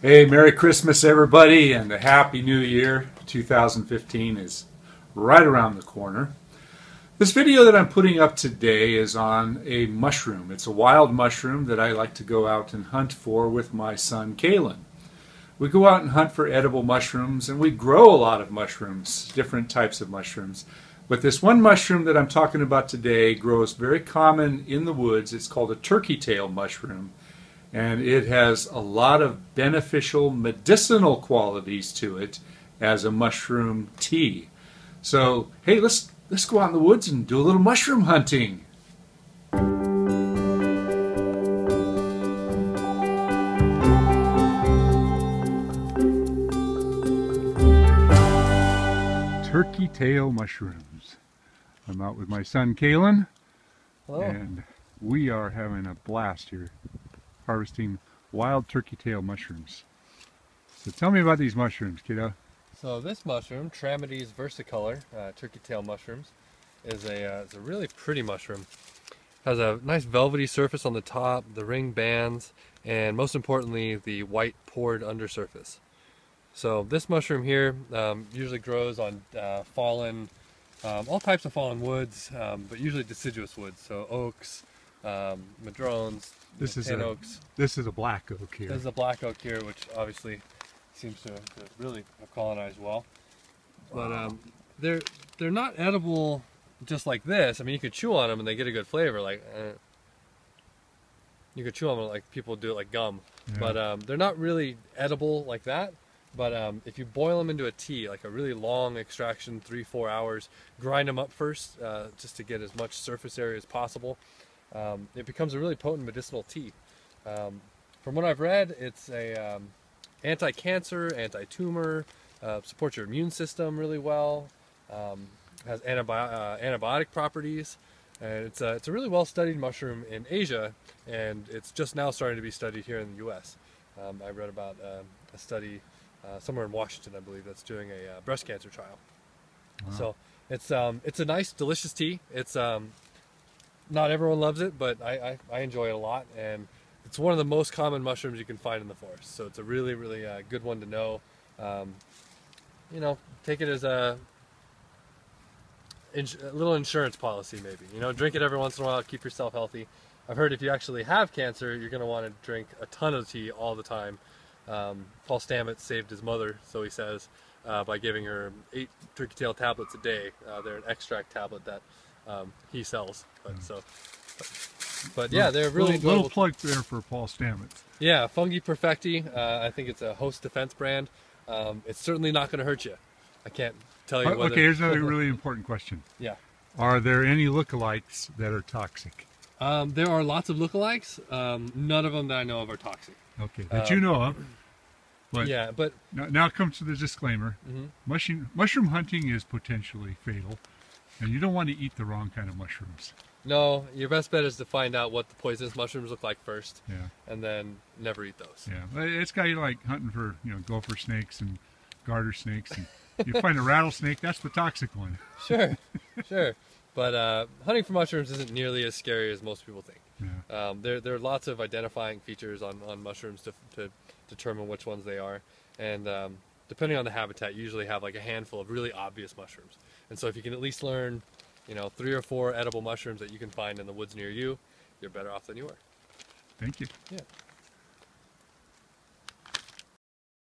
Hey, Merry Christmas, everybody, and a Happy New Year. 2015 is right around the corner. This video that I'm putting up today is on a mushroom. It's a wild mushroom that I like to go out and hunt for with my son, Kalen. We go out and hunt for edible mushrooms, and we grow a lot of mushrooms, different types of mushrooms. But this one mushroom that I'm talking about today grows very common in the woods. It's called a turkey tail mushroom. And it has a lot of beneficial medicinal qualities to it as a mushroom tea. So, hey, let's go out in the woods and do a little mushroom hunting. Turkey tail mushrooms. I'm out with my son Kalen. Hello. And we are having a blast here, harvesting wild turkey tail mushrooms. So tell me about these mushrooms, kiddo. So this mushroom, Trametes versicolor, turkey tail mushrooms, is it's a really pretty mushroom. Has a nice velvety surface on the top, the ring bands, and most importantly, the white pored undersurface. So this mushroom here usually grows on all types of fallen woods, but usually deciduous woods, so oaks, madrones, This is oaks. This is a black oak here. This is a black oak here, which obviously seems to really have colonized well. But they're not edible just like this. I mean, you could chew on them and they get a good flavor. You could chew on them like people do it like gum. Yeah. But they're not really edible like that. But if you boil them into a tea, like a really long extraction, 3-4 hours, grind them up first just to get as much surface area as possible. It becomes a really potent medicinal tea. From what I've read, it's a anti-cancer, anti-tumor, supports your immune system really well, has antibiotic properties, and it's a really well-studied mushroom in Asia, and it's just now starting to be studied here in the U.S. I read about a study somewhere in Washington, I believe, that's doing a breast cancer trial. Wow. So it's a nice, delicious tea. It's not everyone loves it, but I enjoy it a lot, and it's one of the most common mushrooms you can find in the forest. So it's a really, really good one to know. You know, take it as a little insurance policy, maybe. You know, drink it every once in a while, keep yourself healthy. I've heard if you actually have cancer, you're going to want to drink a ton of tea all the time. Paul Stamets saved his mother, so he says, by giving her 8 turkey tail tablets a day. They're an extract tablet that he sells. But yeah, they're really little plug there for Paul Stamets. Yeah, Fungi Perfecti. I think it's a host defense brand. It's certainly not going to hurt you. I can't tell you whether... Okay, here's another really important question. Yeah. Are there any lookalikes that are toxic? There are lots of lookalikes. None of them that I know of are toxic. Okay, that you know of. But yeah, but now comes to the disclaimer. Mm-hmm. Mushroom hunting is potentially fatal, and you don't want to eat the wrong kind of mushrooms. No, your best bet is to find out what the poisonous mushrooms look like first, yeah, and then never eat those. Yeah, it's got you like hunting for gopher snakes and garter snakes, and you find a rattlesnake, that's the toxic one. Sure, sure, but hunting for mushrooms isn't nearly as scary as most people think. Yeah. There are lots of identifying features on mushrooms to determine which ones they are, and depending on the habitat, you usually have like a handful of really obvious mushrooms. And so if you can at least learn 3 or 4 edible mushrooms that you can find in the woods near you, you're better off than you were. Thank you. Yeah.